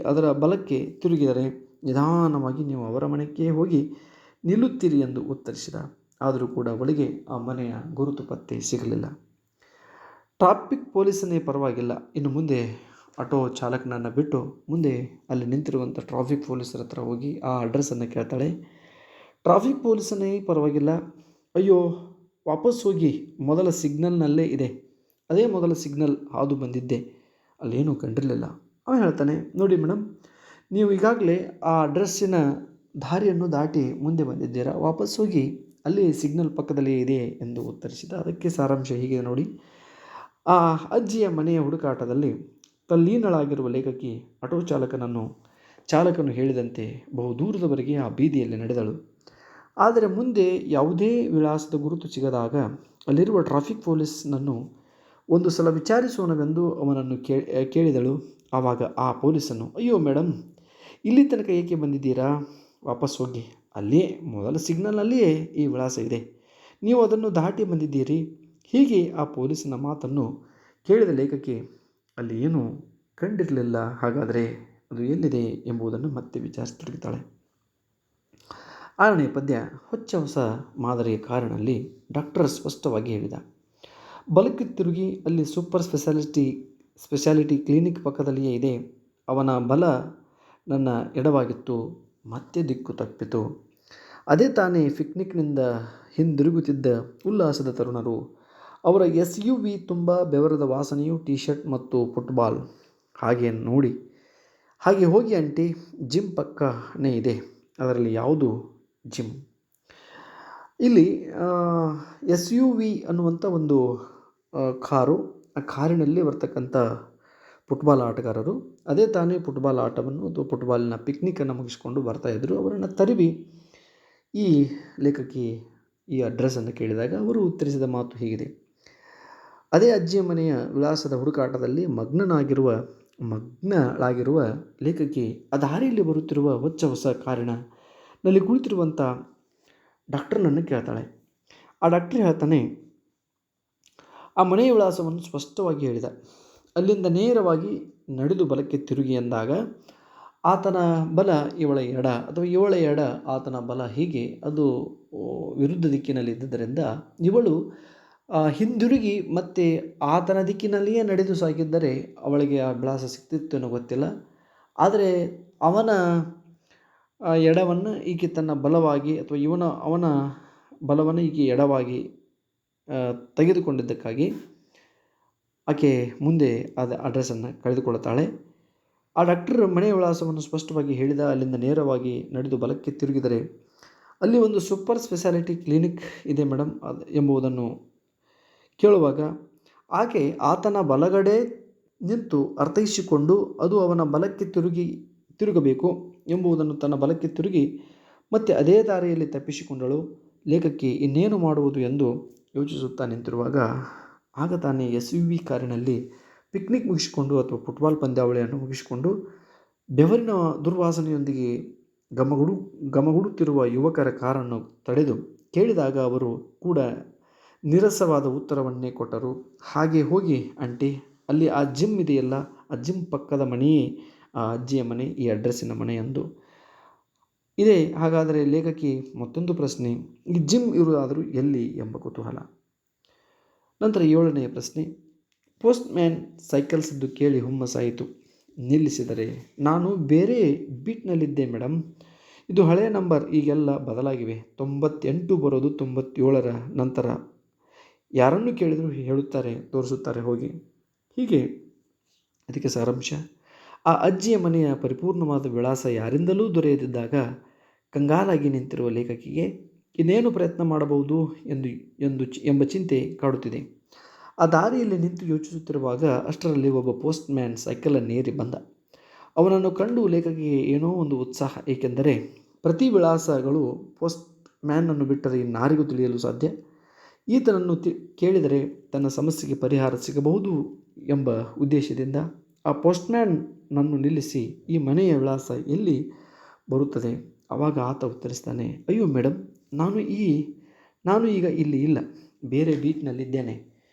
ಅದರ ಬಲಕ್ಕೆ ತಿರುಗಿದರೆ ನಿಧಾನವಾಗಿ ನೀವು ಅವರ ಮನೆಗೆ ಹೋಗಿ ನಿಲ್ಲುತ್ತೀರಿ ಎಂದು ಉತ್ತರಿಸಿದ. ಆದರೂ ಕೂಡ ಅವಳಿಗೆ ಆ ಮನೆಯ ಗುರುತು ಪತ್ತೆ ಸಿಗಲಿಲ್ಲ. ಟ್ರಾಫಿಕ್ ಪೊಲೀಸನೇ ಪರವಾಗಿಲ್ಲ, ಇನ್ನು ಮುಂದೆ ಆಟೋ ಚಾಲಕನನ್ನು ಬಿಟ್ಟು ಮುಂದೆ ಅಲ್ಲಿ ನಿಂತಿರುವಂಥ ಟ್ರಾಫಿಕ್ ಪೊಲೀಸರ ಹತ್ರ ಹೋಗಿ ಆ ಅಡ್ರೆಸ್ಸನ್ನು ಕೇಳ್ತಾಳೆ. ಟ್ರಾಫಿಕ್ ಪೊಲೀಸನೇ ಪರವಾಗಿಲ್ಲ, ಅಯ್ಯೋ ವಾಪಸ್ ಹೋಗಿ ಮೊದಲ ಸಿಗ್ನಲ್ನಲ್ಲೇ ಇದೆ, ಅದೇ ಮೊದಲ ಸಿಗ್ನಲ್ ಹಾದು ಬಂದಿದ್ದೆ, ಅಲ್ಲೇನೂ ಕಂಡಿರಲಿಲ್ಲ. ಅವ ಹೇಳ್ತಾನೆ, ನೋಡಿ ಮೇಡಮ್, ನೀವು ಈಗಾಗಲೇ ಆ ಅಡ್ರೆಸ್ಸಿನ ದಾರಿಯನ್ನು ದಾಟಿ ಮುಂದೆ ಬಂದಿದ್ದೀರಾ, ವಾಪಸ್ ಹೋಗಿ ಅಲ್ಲಿ ಸಿಗ್ನಲ್ ಪಕ್ಕದಲ್ಲೇ ಇದೆ ಎಂದು ಉತ್ತರಿಸಿದ. ಅದಕ್ಕೆ ಸಾರಾಂಶ ಹೀಗೆ ನೋಡಿ. ಆ ಅಜ್ಜಿಯ ಮನೆಯ ಹುಡುಕಾಟದಲ್ಲಿ ತಲ್ಲೀನಳಾಗಿರುವ ಲೇಖಕಿ ಆಟೋ ಚಾಲಕನು ಹೇಳಿದಂತೆ ಬಹುದೂರದವರೆಗೆ ಆ ಬೀದಿಯಲ್ಲಿ ನಡೆದಳು. ಆದರೆ ಮುಂದೆ ಯಾವುದೇ ವಿಳಾಸದ ಗುರುತು ಸಿಗದಾಗ ಅಲ್ಲಿರುವ ಟ್ರಾಫಿಕ್ ಪೊಲೀಸ್ನನ್ನು ಒಂದು ಸಲ ವಿಚಾರಿಸೋಣವೆಂದು ಅವನನ್ನು ಕೇಳಿದಳು. ಆವಾಗ ಆ ಪೊಲೀಸನು, ಅಯ್ಯೋ ಮೇಡಮ್, ಇಲ್ಲಿ ತನಕ ಏಕೆ ಬಂದಿದ್ದೀರಾ, ವಾಪಸ್ ಹೋಗಿ, ಅಲ್ಲೇ ಮೊದಲ ಸಿಗ್ನಲ್ನಲ್ಲಿಯೇ ಈ ವಿಳಾಸ ಇದೆ, ನೀವು ಅದನ್ನು ದಾಟಿ ಬಂದಿದ್ದೀರಿ. ಹೀಗೆ ಆ ಪೊಲೀಸನ ಮಾತನ್ನು ಕೇಳಿದ ಲೇಖಕಿ ಅಲ್ಲಿ ಏನೂ ಕಂಡಿರಲಿಲ್ಲ. ಹಾಗಾದರೆ ಅದು ಎಲ್ಲಿದೆ ಎಂಬುದನ್ನು ಮತ್ತೆ ವಿಚಾರಿಸತೊಡಗುತ್ತಾಳೆ. 6ನೇ ಪದ್ಯ. ಹೊಚ್ಚ ಹೊಸ ಮಾದರಿಯ ಕಾರಿನಲ್ಲಿ ಡಾಕ್ಟರ್ ಸ್ಪಷ್ಟವಾಗಿ ಹೇಳಿದ, ಬಲಕ್ಕೆ ತಿರುಗಿ, ಅಲ್ಲಿ ಸೂಪರ್ ಸ್ಪೆಷಾಲಿಟಿ ಕ್ಲಿನಿಕ್ ಪಕ್ಕದಲ್ಲಿಯೇ ಇದೆ. ಅವನ ಬಲ ನನ್ನ ಎಡವಾಗಿತ್ತು, ಮತ್ತೆ ದಿಕ್ಕು ತಪ್ಪಿತು. ಅದೇ ತಾನೇ ಪಿಕ್ನಿಕ್ನಿಂದ ಹಿಂದಿರುಗುತ್ತಿದ್ದ ಉಲ್ಲಾಸದ ತರುಣರು. ಅವರ SUV ತುಂಬ ಬೆವರದ ವಾಸನೆಯು, ಟೀ ಶರ್ಟ್ ಮತ್ತು ಫುಟ್ಬಾಲ್. ಹಾಗೆ ಹೋಗಿ ಆಂಟಿ, ಜಿಮ್ ಪಕ್ಕನೇ ಇದೆ, ಅದರಲ್ಲಿ ಯಾವುದು ಜಿಮ್? ಇಲ್ಲಿ SUV ಅನ್ನುವಂಥ ಒಂದು ಕಾರು, ಆ ಕಾರಿನಲ್ಲಿ ಬರ್ತಕ್ಕಂಥ ಫುಟ್ಬಾಲ್ ಆಟಗಾರರು ಅದೇ ತಾನೇ ಫುಟ್ಬಾಲ್ ಆಟವನ್ನು ಅಥವಾ ಫುಟ್ಬಾಲಿನ ಪಿಕ್ನಿಕ್ಕನ್ನು ಮುಗಿಸ್ಕೊಂಡು ಬರ್ತಾಯಿದ್ರು. ಅವರನ್ನು ತರಿವಿ ಈ ಲೇಖಕಿ ಈ ಅಡ್ರೆಸ್ಸನ್ನು ಕೇಳಿದಾಗ ಅವರು ಉತ್ತರಿಸಿದ ಮಾತು ಹೀಗಿದೆ. ಅದೇ ಅಜ್ಜಿಯ ಮನೆಯ ವಿಳಾಸದ ಹುಡುಕಾಟದಲ್ಲಿ ಮಗ್ನಳಾಗಿರುವ ಲೇಖಕಿ ಆ ದಾರಿಯಲ್ಲಿ ಬರುತ್ತಿರುವ ಹೊಚ್ಚ ಹೊಸ ಕಾರಿನಲ್ಲಿ ಕುಳಿತಿರುವಂಥ ಡಾಕ್ಟರ್ನನ್ನು ಕೇಳ್ತಾಳೆ. ಆ ಡಾಕ್ಟರ್ ಹೇಳ್ತಾನೆ, ಆ ಮನೆಯ ವಿಳಾಸವನ್ನು ಸ್ಪಷ್ಟವಾಗಿ ಹೇಳಿದ. ಅಲ್ಲಿಂದ ನೇರವಾಗಿ ನಡೆದು ಬಲಕ್ಕೆ ತಿರುಗಿ ಎಂದಾಗ ಆತನ ಬಲ ಇವಳ ಎಡ ಅಥವಾ ಇವಳ ಎಡ ಆತನ ಬಲ, ಹೀಗೆ ಅದು ವಿರುದ್ಧ ದಿಕ್ಕಿನಲ್ಲಿದ್ದುದರಿಂದ ಇವಳು ಹಿಂದಿರುಗಿ ಮತ್ತೆ ಆತನ ದಿಕ್ಕಿನಲ್ಲಿಯೇ ನಡೆದು ಸಾಗಿದ್ದರೆ ಅವಳಿಗೆ ಆ ವಿಳಾಸ ಸಿಗ್ತಿತ್ತೇನೋ ಗೊತ್ತಿಲ್ಲ. ಆದರೆ ಅವನ ಎಡವನ್ನು ಈಕೆ ತನ್ನ ಬಲವಾಗಿ ಅಥವಾ ಅವನ ಬಲವನ್ನು ಈಕೆ ಎಡವಾಗಿ ತೆಗೆದುಕೊಂಡಿದ್ದಕ್ಕಾಗಿ ಆಕೆ ಮುಂದೆ ಆದ ಅಡ್ರೆಸ್ಸನ್ನು ಕಳೆದುಕೊಳ್ಳುತ್ತಾಳೆ. ಆ ಡಾಕ್ಟರ್ ಮನೆಯ ವಿಳಾಸವನ್ನು ಸ್ಪಷ್ಟವಾಗಿ ಹೇಳಿದ. ಅಲ್ಲಿಂದ ನೇರವಾಗಿ ನಡೆದು ಬಲಕ್ಕೆ ತಿರುಗಿದರೆ ಅಲ್ಲಿ ಒಂದು ಸೂಪರ್ ಸ್ಪೆಷಾಲಿಟಿ ಕ್ಲಿನಿಕ್ ಇದೆ ಮೇಡಮ್ ಎಂಬುದನ್ನು ಕೇಳುವಾಗ ಆಕೆ ಆತನ ಬಲಗಡೆ ನಿಂತು ಅರ್ಥೈಸಿಕೊಂಡು ಅದು ಅವನ ಬಲಕ್ಕೆ ತಿರುಗಬೇಕು ಎಂಬುದನ್ನು ತನ್ನ ಬಲಕ್ಕೆ ತಿರುಗಿ ಮತ್ತೆ ಅದೇ ದಾರಿಯಲ್ಲಿ ತಪ್ಪಿಸಿಕೊಂಡಳು. ಲೇಖಕಿ ಇನ್ನೇನು ಮಾಡುವುದು ಎಂದು ಯೋಚಿಸುತ್ತಾ ನಿಂತಿರುವಾಗ ಆಗ ತಾನೇ SUV ಕಾರಿನಲ್ಲಿ ಪಿಕ್ನಿಕ್ ಮುಗಿಸಿಕೊಂಡು ಅಥವಾ ಫುಟ್ಬಾಲ್ ಪಂದ್ಯಾವಳಿಯನ್ನು ಮುಗಿಸಿಕೊಂಡು ಬೆವರಿನ ದುರ್ವಾಸನೆಯೊಂದಿಗೆ ಗಮಗುಡುತ್ತಿರುವ ಯುವಕರ ಕಾರನ್ನು ತಡೆದು ಕೇಳಿದಾಗ ಅವರು ಕೂಡ ನೀರಸವಾದ ಉತ್ತರವನ್ನೇ ಕೊಟ್ಟರು. ಹಾಗೆ ಹೋಗಿ ಆಂಟಿ, ಅಲ್ಲಿ ಆ ಜಿಮ್ ಇದೆಯಲ್ಲ, ಆ ಜಿಮ್ ಪಕ್ಕದ ಮನೆಯೇ ಆ ಅಜ್ಜಿಯ ಮನೆ, ಈ ಅಡ್ರೆಸ್ಸಿನ ಮನೆ ಎಂದು ಇದೆ. ಹಾಗಾದರೆ ಲೇಖಕಿ ಮತ್ತೊಂದು ಪ್ರಶ್ನೆ, ಈ ಜಿಮ್ ಇರುವುದಾದರೂ ಎಲ್ಲಿ ಎಂಬ ಕುತೂಹಲ. ನಂತರ 7ನೆಯ ಪ್ರಶ್ನೆ, ಪೋಸ್ಟ್ ಮ್ಯಾನ್ ಸೈಕಲ್ ಸದ್ದು ಕೇಳಿ ಹುಮ್ಮಸ್ಸಾಯಿತು. ನಿಲ್ಲಿಸಿದರೆ, ನಾನು ಬೇರೆ ಬೀಟ್ನಲ್ಲಿದ್ದೆ ಮೇಡಮ್, ಇದು ಹಳೆಯ ನಂಬರ್, ಈಗೆಲ್ಲ ಬದಲಾಗಿವೆ. 98 ಬರೋದು 97ರ ನಂತರ. ಯಾರನ್ನು ಕೇಳಿದರೂ ಹೇಳುತ್ತಾರೆ, ತೋರಿಸುತ್ತಾರೆ ಹೋಗಿ. ಹೀಗೆ ಅದಕ್ಕೆ ಸಾರಾಂಶ. ಆ ಅಜ್ಜಿಯ ಮನೆಯ ಪರಿಪೂರ್ಣವಾದ ವಿಳಾಸ ಯಾರಿಂದಲೂ ದೊರೆಯದಿದ್ದಾಗ ಕಂಗಾಲಾಗಿ ನಿಂತಿರುವ ಲೇಖಕಿಗೆ ಇನ್ನೇನು ಪ್ರಯತ್ನ ಮಾಡಬಹುದು ಎಂಬ ಚಿಂತೆ ಕಾಡುತ್ತಿದೆ. ಆ ದಾರಿಯಲ್ಲಿ ನಿಂತು ಯೋಚಿಸುತ್ತಿರುವಾಗ ಅಷ್ಟರಲ್ಲಿ ಒಬ್ಬ ಪೋಸ್ಟ್ ಮ್ಯಾನ್ ಸೈಕಲನ್ನೇರಿ ಬಂದ. ಅವನನ್ನು ಕಂಡು ಲೇಖಕಿಗೆ ಏನೋ ಒಂದು ಉತ್ಸಾಹ. ಏಕೆಂದರೆ ಪ್ರತಿ ವಿಳಾಸಗಳು ಪೋಸ್ಟ್ ಮ್ಯಾನನ್ನು ಬಿಟ್ಟರೆ ಇನ್ನಾರಿಗೂ ತಿಳಿಯಲು ಸಾಧ್ಯ. ಈತನನ್ನು ಕೇಳಿದರೆ ತನ್ನ ಸಮಸ್ಯೆಗೆ ಪರಿಹಾರ ಸಿಗಬಹುದು ಎಂಬ ಉದ್ದೇಶದಿಂದ ಆ ಪೋಸ್ಟ್ಮ್ಯಾನ್ ನನ್ನು ನಿಲ್ಲಿಸಿ ಈ ಮನೆಯ ವಿಳಾಸ ಎಲ್ಲಿ ಬರುತ್ತದೆ. ಆವಾಗ ಆತ ಉತ್ತರಿಸ್ತಾನೆ, ಅಯ್ಯೋ ಮೇಡಮ್, ನಾನು ಈಗ ಇಲ್ಲಿ ಇಲ್ಲ, ಬೇರೆ ಬೀಟ್ನಲ್ಲಿದ್ದೇನೆ.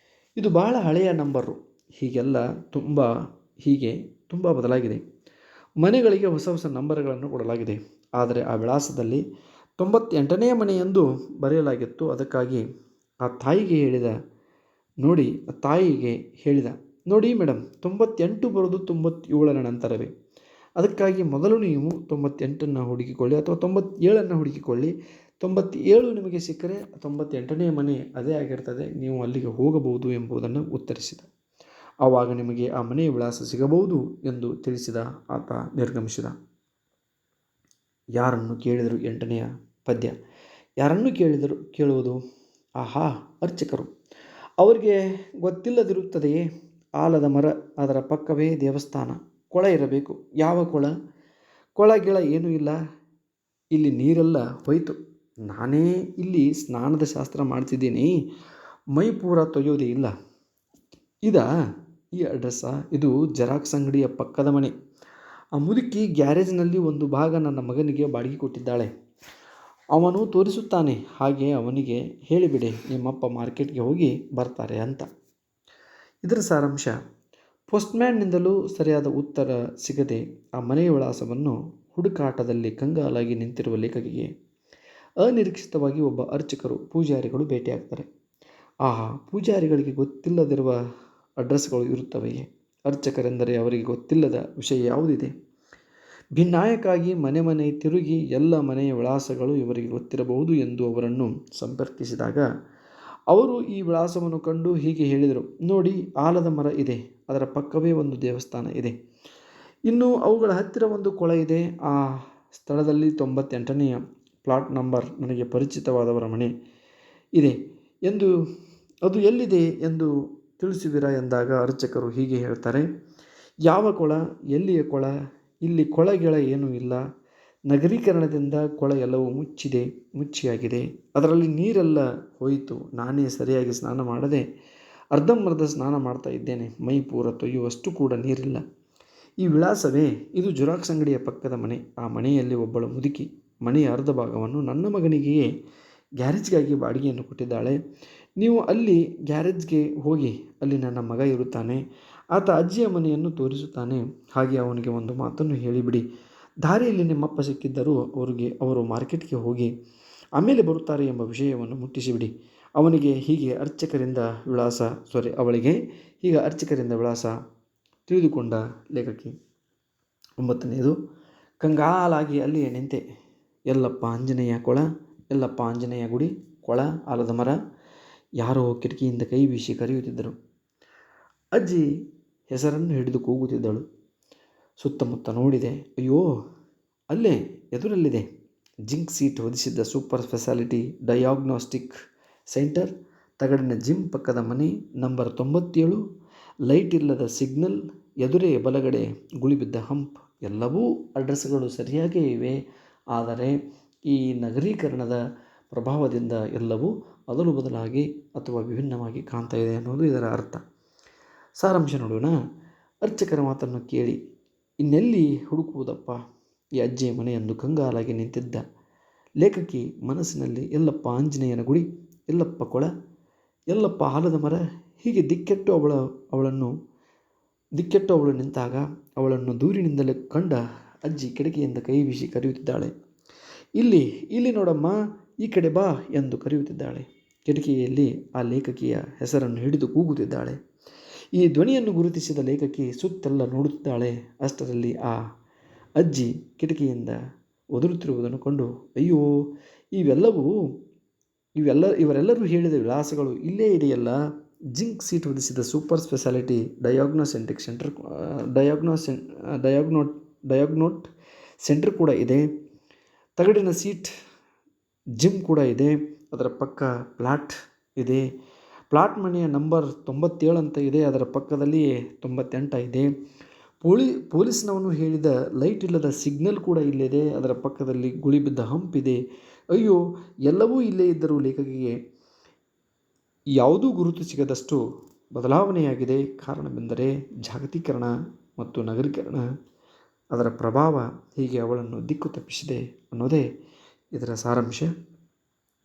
ಇದು ಬಹಳ ಹಳೆಯ ನಂಬರು. ಹೀಗೆ ತುಂಬ ಬದಲಾಗಿದೆ. ಮನೆಗಳಿಗೆ ಹೊಸ ಹೊಸ ನಂಬರ್ಗಳನ್ನು ಕೊಡಲಾಗಿದೆ. ಆದರೆ ಆ ವಿಳಾಸದಲ್ಲಿ 98ನೇ ಮನೆ ಎಂದು ಬರೆಯಲಾಗಿತ್ತು. ಅದಕ್ಕಾಗಿ ಆ ತಾಯಿಗೆ ಹೇಳಿದ, ನೋಡಿ ಮೇಡಮ್, 98 ಬರೋದು 97ರ ನಂತರವೇ. ಅದಕ್ಕಾಗಿ ಮೊದಲು ನೀವು 98ನ್ನು ಹುಡುಕಿಕೊಳ್ಳಿ ಅಥವಾ 97ನ್ನು ಹುಡುಕಿಕೊಳ್ಳಿ. 97 ನಿಮಗೆ ಸಿಕ್ಕರೆ 98ನೇ ಮನೆ ಅದೇ ಆಗಿರ್ತದೆ, ನೀವು ಅಲ್ಲಿಗೆ ಹೋಗಬಹುದು ಎಂಬುದನ್ನು ಉತ್ತರಿಸಿದ. ಆವಾಗ ನಿಮಗೆ ಆ ಮನೆಯ ವಿಳಾಸ ಸಿಗಬಹುದು ಎಂದು ತಿಳಿಸಿದ ಆತ ನಿರ್ಗಮಿಸಿದ. ಯಾರನ್ನು ಕೇಳಿದರು. 8ನೆಯ ಪದ್ಯ. ಯಾರನ್ನು ಕೇಳುವುದು? ಆಹಾ, ಅರ್ಚಕರು. ಅವರಿಗೆ ಗೊತ್ತಿಲ್ಲದಿರುತ್ತದೆಯೇ? ಆಲದ ಮರ, ಅದರ ಪಕ್ಕವೇ ದೇವಸ್ಥಾನ, ಕೊಳ ಇರಬೇಕು. ಯಾವ ಕೊಳ? ಕೊಳಗಿಳ ಏನೂ ಇಲ್ಲ. ಇಲ್ಲಿ ನೀರೆಲ್ಲ ಹೋಯಿತು. ನಾನೇ ಇಲ್ಲಿ ಸ್ನಾನದ ಶಾಸ್ತ್ರ ಮಾಡ್ತಿದ್ದೀನಿ, ಮೈ ಪೂರ ತೊಯ್ಯೋದೇ ಇಲ್ಲ. ಈ ಅಡ್ರೆಸ್ಸಾ? ಇದು ಜೆರಾಕ್ಸ್ ಅಂಗಡಿಯ ಪಕ್ಕದ ಮನೆ. ಆ ಮುದುಕಿ ಗ್ಯಾರೇಜ್ನಲ್ಲಿ ಒಂದು ಭಾಗ ನನ್ನ ಮಗನಿಗೆ ಬಾಡಿಗೆ ಕೊಟ್ಟಿದ್ದಾಳೆ. ಅವನು ತೋರಿಸುತ್ತಾನೆ. ಹಾಗೆ ಅವನಿಗೆ ಹೇಳಿಬಿಡಿ, ನಿಮ್ಮಪ್ಪ ಮಾರ್ಕೆಟ್ಗೆ ಹೋಗಿ ಬರ್ತಾರೆ ಅಂತ. ಇದರ ಸಾರಾಂಶ. ಪೋಸ್ಟ್ಮ್ಯಾನ್ನಿಂದಲೂ ಸರಿಯಾದ ಉತ್ತರ ಸಿಗದೆ ಆ ಮನೆಯ ವಿಳಾಸವನ್ನು ಹುಡುಕಾಟದಲ್ಲಿ ಕಂಗಾಲಾಗಿ ನಿಂತಿರುವ ಲೇಖಕಿಗೆ ಅನಿರೀಕ್ಷಿತವಾಗಿ ಒಬ್ಬ ಪೂಜಾರಿಗಳು ಭೇಟಿಯಾಗ್ತಾರೆ. ಆಹಾ, ಪೂಜಾರಿಗಳಿಗೆ ಗೊತ್ತಿಲ್ಲದಿರುವ ಅಡ್ರೆಸ್ಗಳು ಇರುತ್ತವೆಯೇ? ಅರ್ಚಕರೆಂದರೆ ಅವರಿಗೆ ಗೊತ್ತಿಲ್ಲದ ವಿಷಯ ಯಾವುದಿದೆ? ಭಿನ್ನಾಯಕ್ಕಾಗಿ ಮನೆ ತಿರುಗಿ ಎಲ್ಲ ಮನೆಯ ವಿಳಾಸಗಳು ಇವರಿಗೆ ಗೊತ್ತಿರಬಹುದು ಎಂದು ಅವರನ್ನು ಸಂಪರ್ಕಿಸಿದಾಗ ಅವರು ಈ ವಿಳಾಸವನ್ನು ಕಂಡು ಹೀಗೆ ಹೇಳಿದರು, ನೋಡಿ, ಆಲದ ಮರ ಇದೆ, ಅದರ ಪಕ್ಕವೇ ಒಂದು ದೇವಸ್ಥಾನ ಇದೆ, ಇನ್ನು ಅವುಗಳ ಹತ್ತಿರ ಒಂದು ಕೊಳ ಇದೆ. ಆ ಸ್ಥಳದಲ್ಲಿ 98ನೇ ಪ್ಲಾಟ್ ನಂಬರ್ ನನಗೆ ಪರಿಚಿತವಾದವರ ಮನೆ ಇದೆ ಎಂದು, ಅದು ಎಲ್ಲಿದೆ ಎಂದು ತಿಳಿಸುವಿರಾ ಎಂದಾಗ ಅರ್ಚಕರು ಹೀಗೆ ಹೇಳ್ತಾರೆ, ಯಾವ ಕೊಳ? ಎಲ್ಲಿಯ ಕೊಳ? ಇಲ್ಲಿ ಕೊಳಗಿಳ ಏನೂ ಇಲ್ಲ. ನಗರೀಕರಣದಿಂದ ಕೊಳ ಎಲ್ಲವೂ ಮುಚ್ಚಿಯಾಗಿದೆ. ಅದರಲ್ಲಿ ನೀರೆಲ್ಲ ಹೋಯಿತು. ನಾನೇ ಸರಿಯಾಗಿ ಸ್ನಾನ ಮಾಡದೆ ಅರ್ಧಂಬರ್ಧ ಸ್ನಾನ ಮಾಡ್ತಾ ಇದ್ದೇನೆ. ಮೈ ಪೂರ ತೊಯ್ಯುವಷ್ಟು ಕೂಡ ನೀರಿಲ್ಲ. ಈ ವಿಳಾಸವೇ? ಇದು ಜೆರಾಕ್ಸ್ ಅಂಗಡಿಯ ಪಕ್ಕದ ಮನೆ. ಆ ಮನೆಯಲ್ಲಿ ಒಬ್ಬಳು ಮುದುಕಿ ಮನೆಯ ಅರ್ಧ ಭಾಗವನ್ನು ನನ್ನ ಮಗನಿಗೆಯೇ ಗ್ಯಾರೇಜ್ಗಾಗಿ ಬಾಡಿಗೆಯನ್ನು ಕೊಟ್ಟಿದ್ದಾಳೆ. ನೀವು ಅಲ್ಲಿ ಗ್ಯಾರೇಜ್ಗೆ ಹೋಗಿ, ಅಲ್ಲಿ ನನ್ನ ಮಗ ಇರುತ್ತಾನೆ. ಆತ ಅಜ್ಜಿಯ ಮನೆಯನ್ನು ತೋರಿಸುತ್ತಾನೆ. ಹಾಗೆ ಅವನಿಗೆ ಒಂದು ಮಾತನ್ನು ಹೇಳಿಬಿಡಿ. ದಾರಿಯಲ್ಲಿ ನಿಮ್ಮಪ್ಪ ಸಿಕ್ಕಿದ್ದರೂ ಅವರು ಮಾರ್ಕೆಟ್ಗೆ ಹೋಗಿ ಆಮೇಲೆ ಬರುತ್ತಾರೆ ಎಂಬ ವಿಷಯವನ್ನು ಮುಟ್ಟಿಸಿಬಿಡಿ. ಅವಳಿಗೆ ಹೀಗೆ ಅರ್ಚಕರಿಂದ ವಿಳಾಸ ತಿಳಿದುಕೊಂಡ ಲೇಖಕಿ. 9ನೇದು, ಕಂಗಾಲಾಗಿ ಅಲ್ಲಿಯೇ ನಿಂತೆ. ಎಲ್ಲಪ್ಪ ಆಂಜನೇಯ ಕೊಳ, ಎಲ್ಲಪ್ಪ ಆಂಜನೇಯ ಗುಡಿ, ಕೊಳ, ಆಲದ ಮರ. ಯಾರೋ ಕಿಟಕಿಯಿಂದ ಕೈ ಬೀಸಿ ಕರೆಯುತ್ತಿದ್ದರು. ಅಜ್ಜಿ ಹೆಸರನ್ನು ಹಿಡಿದು ಕೂಗುತ್ತಿದ್ದಳು. ಸುತ್ತಮುತ್ತ ನೋಡಿದೆ. ಅಯ್ಯೋ, ಅಲ್ಲೇ ಎದುರಲ್ಲಿದೆ ಜಿಂಕ್ ಸೀಟ್ ಹೊದಿಸಿದ್ದ ಸೂಪರ್ ಸ್ಪೆಷಾಲಿಟಿ ಡಯಾಗ್ನೋಸ್ಟಿಕ್ ಸೆಂಟರ್, ತಗಡಿನ ಜಿಮ್ ಪಕ್ಕದ ಮನೆ, ನಂಬರ್ 97, ಲೈಟ್ ಇಲ್ಲದ ಸಿಗ್ನಲ್, ಎದುರೇ ಬಲಗಡೆ ಗುಳಿಬಿದ್ದ ಹಂಪ್. ಎಲ್ಲವೂ ಅಡ್ರೆಸ್ಗಳು ಸರಿಯಾಗೇ ಇವೆ. ಆದರೆ ಈ ನಗರೀಕರಣದ ಪ್ರಭಾವದಿಂದ ಎಲ್ಲವೂ ಅದಲು ಬದಲಾಗಿ ಅಥವಾ ವಿಭಿನ್ನವಾಗಿ ಕಾಣ್ತಾ ಇದೆ ಅನ್ನೋದು ಇದರ ಅರ್ಥ. ಸಾರಾಂಶ ನೋಡೋಣ. ಅರ್ಚಕರ ಮಾತನ್ನು ಕೇಳಿ ಇನ್ನೆಲ್ಲಿ ಹುಡುಕುವುದಪ್ಪ ಈ ಅಜ್ಜಿಯ ಮನೆಯೆಂದು ಕಂಗಾಲಾಗಿ ನಿಂತಿದ್ದ ಲೇಖಕಿ ಮನಸ್ಸಿನಲ್ಲಿ ಎಲ್ಲಪ್ಪ ಆಂಜನೇಯನ ಗುಡಿ, ಎಲ್ಲಪ್ಪ ಕೊಳ, ಎಲ್ಲಪ್ಪ ಆಲದ ಮರ ಹೀಗೆ ದಿಕ್ಕೆಟ್ಟು ಅವಳು ನಿಂತಾಗ ಅವಳನ್ನು ದೂರಿನಿಂದಲೇ ಕಂಡ ಅಜ್ಜಿ ಕಿಟಕಿಯಿಂದ ಕೈ ಬೀಸಿ ಕರೆಯುತ್ತಿದ್ದಾಳೆ. ಇಲ್ಲಿ ನೋಡಮ್ಮ, ಈ ಕಡೆ ಬಾ ಎಂದು ಕರೆಯುತ್ತಿದ್ದಾಳೆ. ಕಿಟಕಿಯಲ್ಲಿ ಆ ಲೇಖಕಿಯ ಹೆಸರನ್ನು ಹಿಡಿದು ಕೂಗುತ್ತಿದ್ದಾಳೆ. ಈ ಧ್ವನಿಯನ್ನು ಗುರುತಿಸಿದ ಲೇಖಕಿ ಸುತ್ತೆಲ್ಲ ನೋಡುತ್ತಿದ್ದಾಳೆ. ಅಷ್ಟರಲ್ಲಿ ಆ ಅಜ್ಜಿ ಕಿಟಕಿಯಿಂದ ಒದರುತ್ತಿರುವುದನ್ನು ಕಂಡು, ಅಯ್ಯೋ, ಇವರೆಲ್ಲರೂ ಹೇಳಿದ ವಿಳಾಸಗಳು ಇಲ್ಲೇ ಇದೆಯಲ್ಲ. ಜಿಂಕ್ ಸೀಟ್ ಹೊದಿಸಿದ super speciality diagnostic centre, diagnostic centre ಕೂಡ ಇದೆ. ತಗಡಿನ ಸೀಟ್ ಜಿಮ್ ಕೂಡ ಇದೆ. ಅದರ ಪಕ್ಕ ಪ್ಲಾಟ್ ಇದೆ. ಪ್ಲಾಟ್ ಮನೆಯ ನಂಬರ್ 97 ಅಂತ ಇದೆ. ಅದರ ಪಕ್ಕದಲ್ಲಿಯೇ 98 ಇದೆ. ಪೊಲೀಸ್ನವನು ಹೇಳಿದ ಲೈಟ್ ಇಲ್ಲದ ಸಿಗ್ನಲ್ ಕೂಡ ಇಲ್ಲಿದೆ. ಅದರ ಪಕ್ಕದಲ್ಲಿ ಗುಳಿ ಬಿದ್ದ ಹಂಪ್ ಇದೆ. ಅಯ್ಯೋ, ಎಲ್ಲವೂ ಇಲ್ಲೇ ಇದ್ದರೂ ಲೇಖಕಿಗೆ ಯಾವುದೂ ಗುರುತು ಸಿಗದಷ್ಟು ಬದಲಾವಣೆಯಾಗಿದೆ. ಕಾರಣವೆಂದರೆ ಜಾಗತೀಕರಣ ಮತ್ತು ನಗರೀಕರಣ, ಅದರ ಪ್ರಭಾವ ಹೀಗೆ ಅವಳನ್ನು ದಿಕ್ಕು ತಪ್ಪಿಸಿದೆ ಅನ್ನೋದೇ ಇದರ ಸಾರಾಂಶ.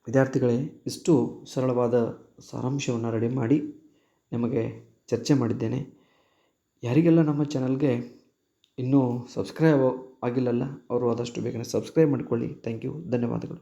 ವಿದ್ಯಾರ್ಥಿಗಳೇ, ಇಷ್ಟು ಸರಳವಾದ ಸಾರಾಂಶವನ್ನು ರೆಡಿ ಮಾಡಿ ನಿಮಗೆ ಚರ್ಚೆ ಮಾಡಿದ್ದೇನೆ. ಯಾರಿಗೆಲ್ಲ ನಮ್ಮ ಚಾನಲ್ಗೆ ಇನ್ನೂ ಸಬ್ಸ್ಕ್ರೈಬ್ ಆಗಿಲ್ಲಲ್ಲ ಅವರು ಆದಷ್ಟು ಬೇಗನೆ ಸಬ್ಸ್ಕ್ರೈಬ್ ಮಾಡಿಕೊಳ್ಳಿ. ಥ್ಯಾಂಕ್ ಯು, ಧನ್ಯವಾದಗಳು.